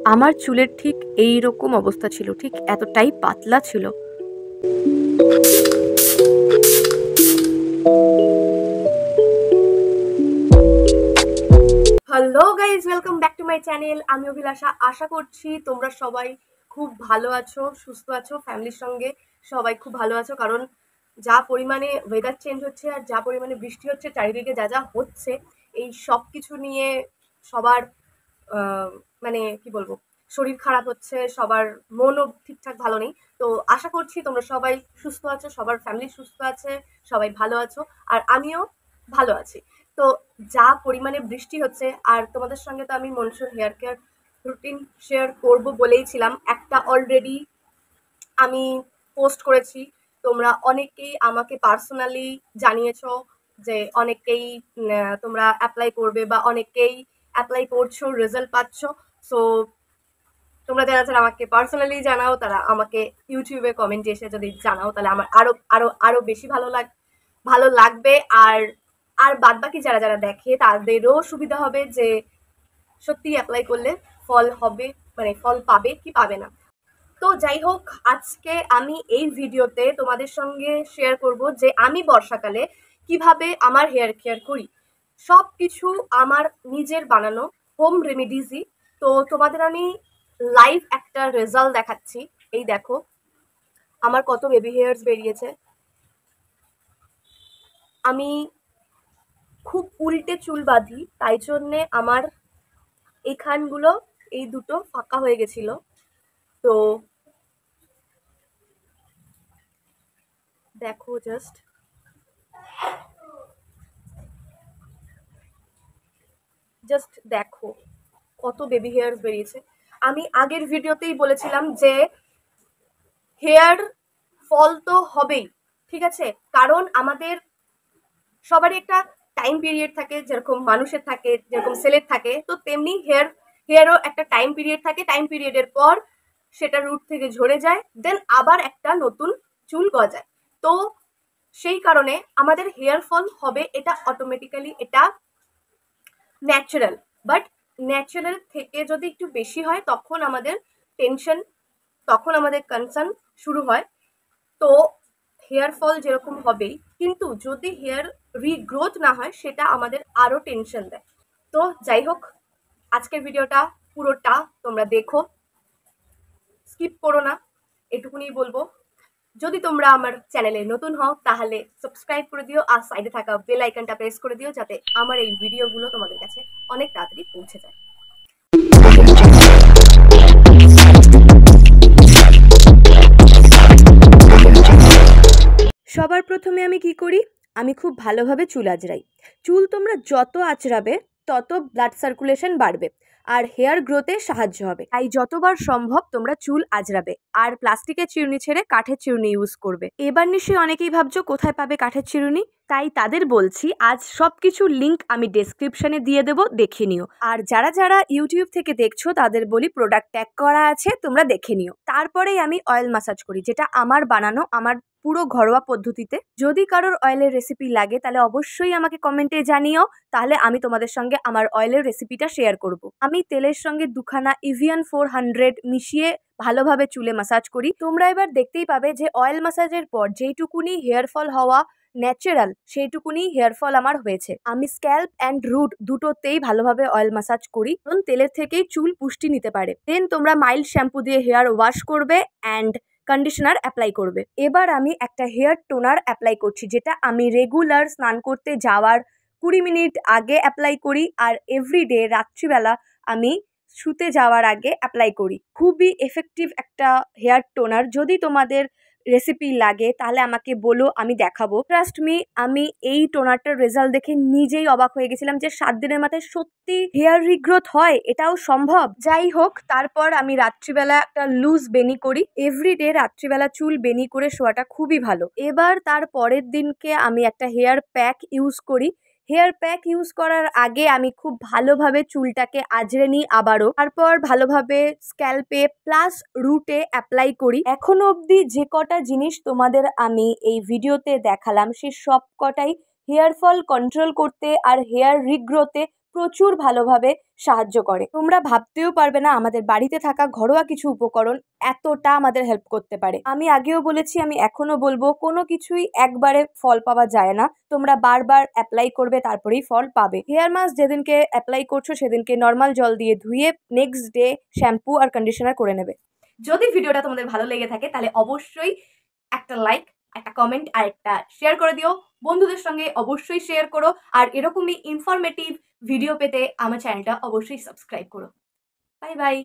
আমার চুলের ঠিক এই রকম অবস্থা ছিল, ঠিক এতটাই পাতলা ছিল। Hello guys, welcome back to my channel. আমি অভিলাষা। আশা করছি তোমরা সবাই খুব ভালো আছো, সুস্থ আছো, ফ্যামিলির সঙ্গে সবাই খুব ভালো আছো। কারণ যা পরিমাণে ওয়েদার চেঞ্জ হচ্ছে আর যা পরিমাণে বৃষ্টি হচ্ছে, চারিদিকে যা যা হচ্ছে, এই সব কিছু নিয়ে সবার মানে কি বলবো, শরীর খারাপ হচ্ছে, সবার মনও ঠিকঠাক ভালো নেই। তো আশা করছি তোমরা সবাই সুস্থ আছো, সবার ফ্যামিলি সুস্থ আছে, সবাই ভালো আছো, আর আমিও ভালো আছি। তো যা পরিমাণে বৃষ্টি হচ্ছে, আর তোমাদের সঙ্গে তো আমি monsoon hair care routine share করব বলেইছিলাম। একটা অলরেডি আমি পোস্ট করেছি, তোমরা অনেকেই আমাকে পার্সোনালি জানিয়েছো যে অনেকেই তোমরা অ্যাপ্লাই করবে বা অনেকেই অ্যাপ্লাই করছো, রেজাল্ট পাচ্ছ। সো তোমরা যারা যারা আমাকে পার্সোনালি জানাও, তারা আমাকে ইউটিউবে কমেন্টে এসে যদি জানাও, তাহলে আমার আরো আরো আরো বেশি ভালো লাগবে। আর আর বাদ বাকি যারা যারা দেখে তাদেরও সুবিধা হবে যে সত্যি অ্যাপ্লাই করলে ফল হবে, মানে ফল পাবে কি পাবে না। তো যাই হোক, আজকে আমি এই ভিডিওতে তোমাদের সঙ্গে শেয়ার করব যে আমি বর্ষাকালে কিভাবে আমার হেয়ার কেয়ার করি। সব কিছু আমার নিজের বানানো হোম রেমেডিজই। তো তোমাদের আমি লাইভ একটা রেজাল্ট দেখাচ্ছি। এই দেখো আমার কত বেবি হেয়ার্স বেরিয়েছে। আমি খুব উল্টে চুল বাঁধি, তাই জন্যে আমার এইখানগুলো এই দুটো ফাঁকা হয়ে গেছিল। তো দেখো জাস্ট দেখো কত বেবি হেয়ার বেরিয়েছে। আমি আগের ভিডিওতেই বলেছিলাম যে হেয়ার ফল তো হবেই, ঠিক আছে, কারণ আমাদের সবারই একটা টাইম পিরিয়ড থাকে, যেরকম মানুষের থাকে, যেরকম সেলের থাকে, তো তেমনি হেয়ারও একটা টাইম পিরিয়ড থাকে। টাইম পিরিয়ডের পর সেটা রুট থেকে ঝরে যায়, দেন আবার একটা নতুন চুল গজায়। তো সেই কারণে আমাদের হেয়ার ফল হবে, এটা অটোমেটিক্যালি, এটা ন্যাচারাল। বাট ন্যাচারাল থেকে যদি একটু বেশি হয় তখন আমাদের টেনশন, তখন আমাদের কনসার্ন শুরু হয়। তো হেয়ার ফল যেরকম হবেই, কিন্তু যদি হেয়ার রিগ্রোথ না হয় সেটা আমাদের আরও টেনশন দেয়। তো যাই হোক, আজকের ভিডিওটা পুরোটা তোমরা দেখো, স্কিপ করো না, এটুকুনি বলবো। যদি তোমরা আমার চ্যানেলে নতুন হও তাহলে সাবস্ক্রাইব করে দিও, আর সাইডে থাকা বেল আইকনটা প্রেস করে দিও, যাতে আমার এই ভিডিওগুলো তোমাদের কাছে অনেক তাড়াতাড়ি পৌঁছে যায়। সবার প্রথমে আমি কি করি, আমি খুব ভালোভাবে চুল আঁচড়াই। চুল তোমরা যত আঁচড়াবে তত ব্লাড সার্কুলেশন বাড়বে আর হেয়ার গ্রোথে সাহায্য হবে। তাই যতবার সম্ভব তোমরা চুল আঁচড়াবে, আর প্লাস্টিকের চিরুনি ছেড়ে কাঠের চিরুনি ইউজ করবে। এবার নিশ্চয়ই অনেকেই ভাবছো কোথায় পাবে কাঠের চিরুনি, তাই তাদের বলছি আজ সব কিছুর লিঙ্ক আমি ডেসক্রিপশনে দিয়ে দেবো, দেখে নিও। আর যারা যারা ইউটিউব থেকে দেখছো তাদের বলি প্রোডাক্ট ট্যাগ করা আছে, তোমরা দেখে নিও। তারপরেই আমি অয়েল ম্যাসাজ করি, যেটা আমার বানানো, আমার পুরো ঘরোয়া পদ্ধতিতে। যদি কারোর অয়েলের রেসিপি লাগে তাহলে অবশ্যই আমাকে কমেন্টে জানিও, তাহলে আমি তোমাদের সঙ্গে আমার অয়েলের রেসিপিটা শেয়ার করব। আমি তেলের সঙ্গে দুখানা ইভিয়ান 400 মিশিয়ে ভালোভাবে চুলে ম্যাসাজ করি। তোমরা এবার দেখতেই পাবে যে অয়েল ম্যাসাজের পর যেইটুকুনি হেয়ার ফল হওয়া ন্যাচারাল, সেইটুকুনি হেয়ার ফল আমার হয়েছে। আমি স্ক্যাল্প অ্যান্ড রুট দুটোতেই ভালোভাবে অয়েল ম্যাসাজ করি, কারণ তেলের থেকেই চুল পুষ্টি নিতে পারে। দেন তোমরা মাইল্ড শ্যাম্পু দিয়ে হেয়ার ওয়াশ করবে অ্যান্ড কন্ডিশনার অ্যাপ্লাই করবে। এবার আমি একটা হেয়ার টোনার অ্যাপ্লাই করছি, যেটা আমি রেগুলার স্নান করতে যাওয়ার 20 মিনিট আগে অ্যাপ্লাই করি, আর এভরিডে রাত্রিবেলা আমি শুতে যাওয়ার আগে অ্যাপ্লাই করি। খুবই এফেক্টিভ একটা হেয়ার টোনার। যদি তোমাদের রেসিপি লাগে তাহলে আমাকে বলো, আমি দেখাবো। ট্রাস্ট মি, আমি এই টোনারটার রেজাল্ট দেখে নিজেই অবাক হয়ে গেছিলাম যে 7 দিনের মাথায় সত্যি হেয়ার রিগ্রোথ হয়, এটাও সম্ভব। যাই হোক, তারপর আমি রাত্রিবেলা একটা লুজ বেনি করি। এভরিডে রাত্রিবেলা চুল বেনি করে শোয়াটা খুবই ভালো। এবার তার পরের দিনকে আমি একটা হেয়ার প্যাক ইউজ করি। হেয়ার প্যাক ইউজ করার আগে আমি খুব ভালোভাবে চুলটাকে আঁচড়ে নিই আবারও, তারপর ভালোভাবে স্ক্যাল্পে প্লাস রুটে অ্যাপ্লাই করি। এখনো অবধি যে কটা জিনিস তোমাদের আমি এই ভিডিওতে দেখালাম সে সব কটাই হেয়ার ফল কন্ট্রোল করতে আর হেয়ার রিগ্রোথে প্রচুর ভালোভাবে সাহায্য করে। তোমরা ভাবতেও পারবে না আমাদের বাড়িতে থাকা ঘরোয়া কিছু উপকরণ এতটা আমাদের হেল্প করতে পারে। আমি আগেও বলেছি, আমি এখনো বলবো, কোনো কিছুই একবারে ফল পাওয়া যায় না। তোমরা বারবার অ্যাপ্লাই করবে, তারপরেই ফল পাবে। হেয়ার মাস্ক যেদিনকে অ্যাপ্লাই করছো সেদিনকে নর্মাল জল দিয়ে ধুয়ে নেক্সট ডে শ্যাম্পু আর কন্ডিশনার করে নেবে। যদি ভিডিওটা তোমাদের ভালো লেগে থাকে তাহলে অবশ্যই একটা লাইক, একটা কমেন্ট আর একটা শেয়ার করে দিও। বন্ধুদের সঙ্গে অবশ্যই শেয়ার করো। আর এরকমই ইনফরমেটিভ ভিডিও পেতে আমার চ্যানেলটা অবশ্যই সাবস্ক্রাইব করো। Bye bye.